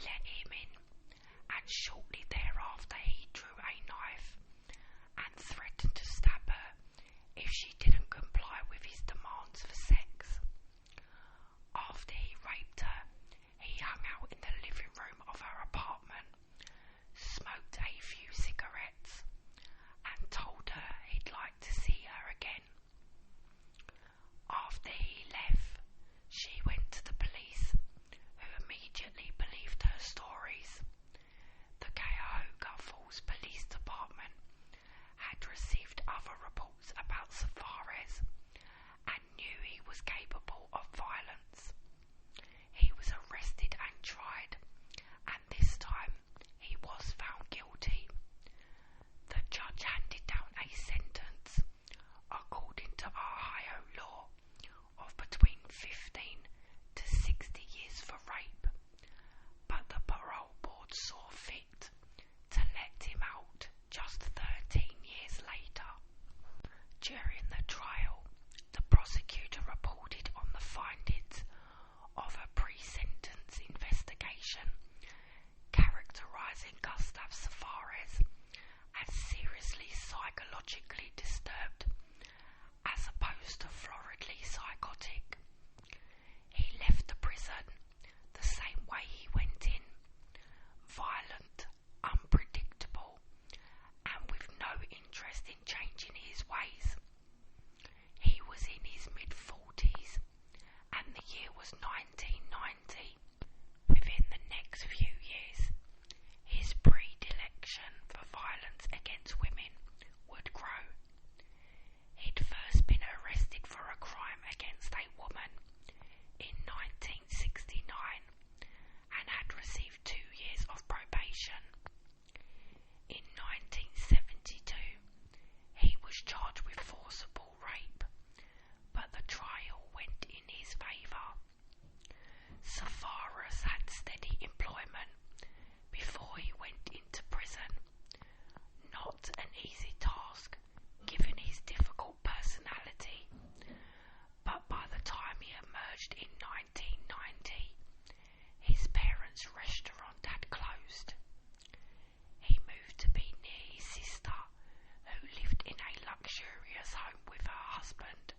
let him in, and shortly thereafter he drew a knife and threatened to stab her if she didn't comply with his demands for sex. After he raped her, he hung out in the living room of her apartment, smoked a few cigarettes, and told her he'd like to see her again. After he left, she went to the police, who immediately believed her stories. The Cuyahoga Falls Police Department had received other reports about Sapharas and knew he was capable of violence. He was arrested and tried, and this time he was found guilty. The judge handed down a sentence, according to Ohio law, of between 15 to 60 years for rape, but the parole board saw fit to let him out just 13 years later. During the trial, the prosecutor reported on the findings of a pre-sentence investigation characterizing Gus Sapharas as seriously psychologically disturbed, as opposed to floridly psychotic. He left the prison the same way he went in, violent, unpredictable, and with no interest in changing his ways. He was in his mid-40s, and the year was 1990. Within the next few years, his predilection for violence against women would grow. He'd first been arrested for a crime against a woman in 1969 and had received 2 years of probation. In 1972, he was charged with forcible rape, but the trial went in his favour. Sapharas had steady employment before he went into prison. Not an easy task, given his difficult personality, but by the time he emerged in 1990, his parents' restaurant had closed. He moved to be near his sister, who lived in a luxurious home with her husband,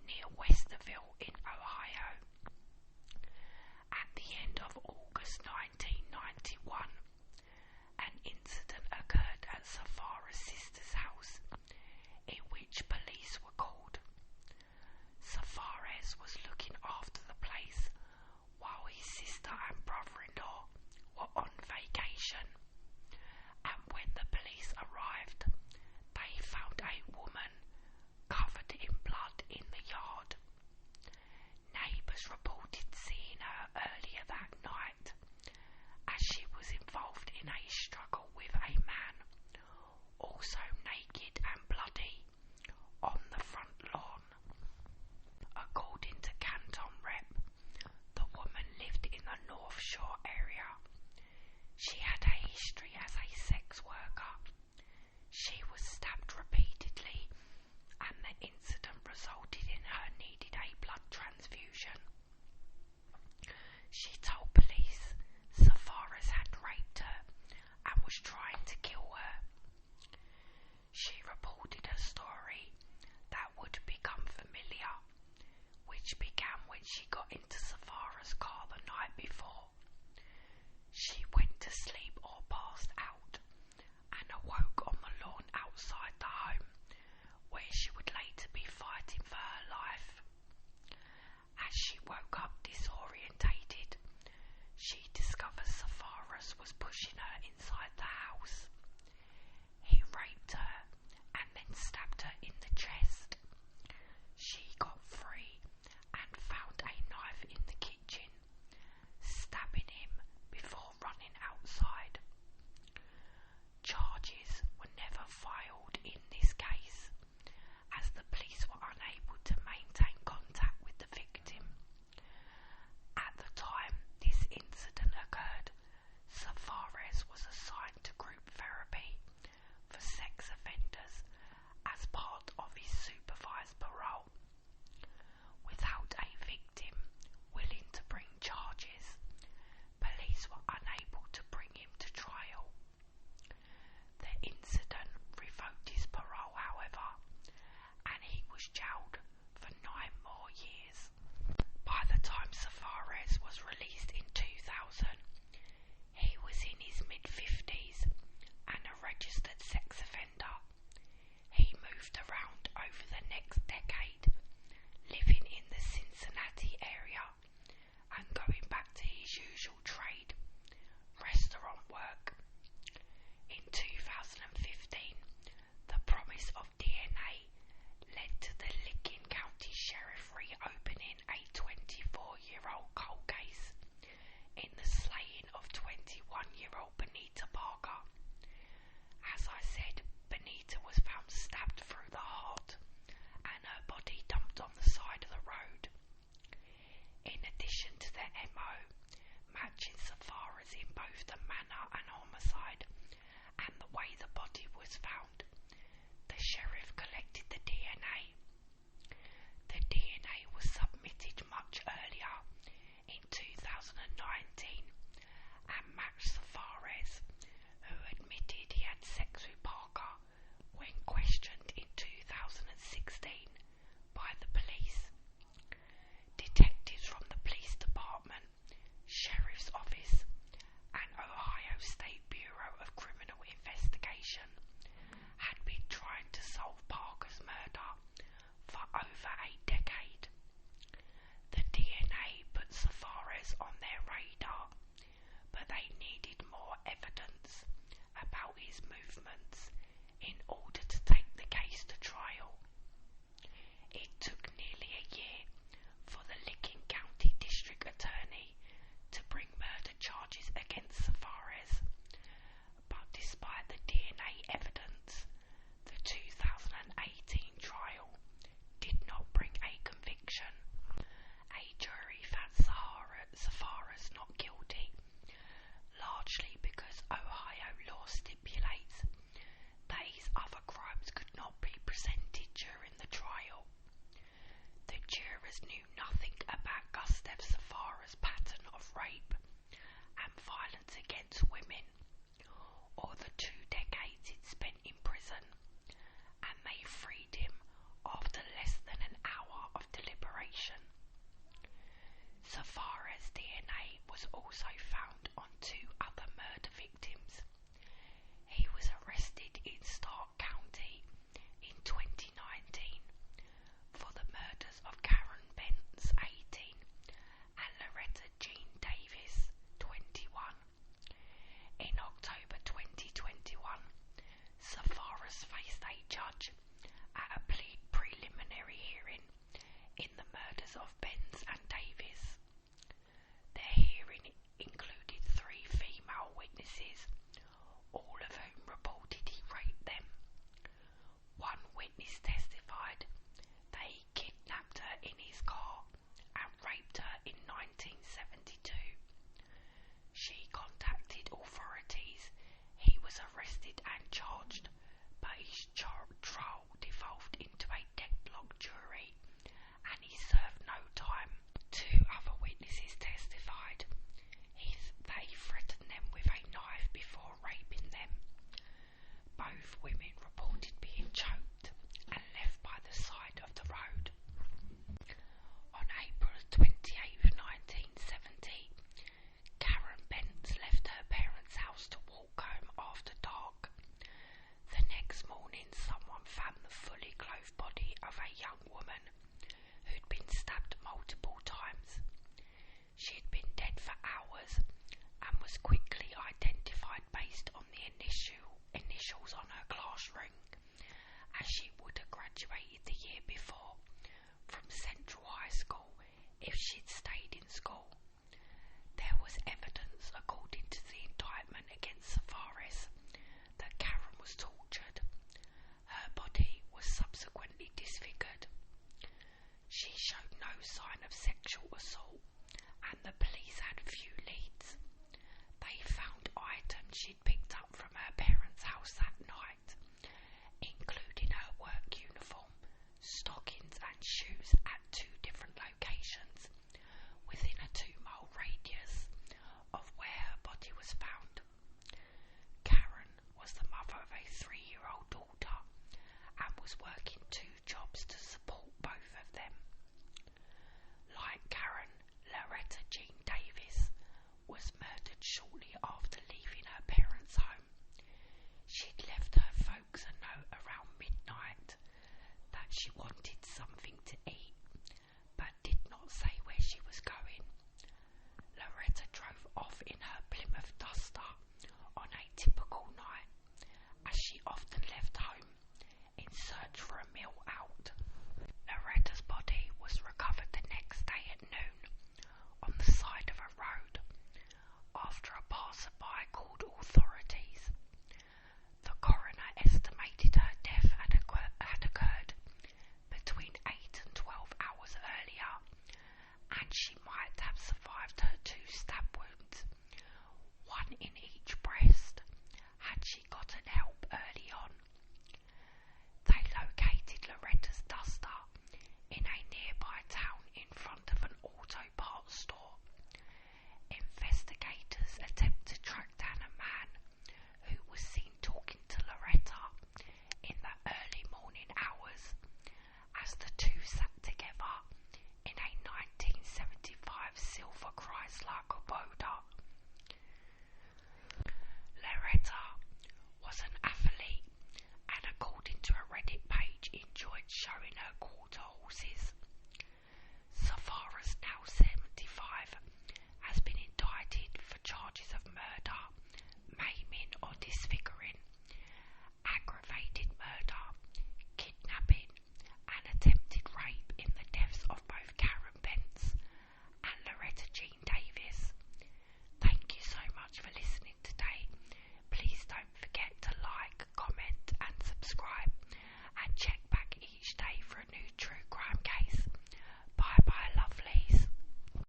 near Westerville in Ohio. At the end of August 1991, an incident occurred at Sapharas' sister's house, in which police were called. Sapharas was looking after the place while his sister and brother-in-law were on vacation, and when the police arrived, they found a woman covered in blood in the yard. Neighbours reported seeing her earlier that night, as she was involved in a struggle with a man, also naked and bloody, on the front lawn. According to Canton Rep, the woman lived in the North Shore area. She had a history as a sex worker. She was stabbed repeatedly, and the incident resulted in her needing a blood transfusion. She told police Sapharas had raped her and was trying to kill her. She reported a story that would become familiar, which began when she got into Sapharas' car the night before. She went to sleep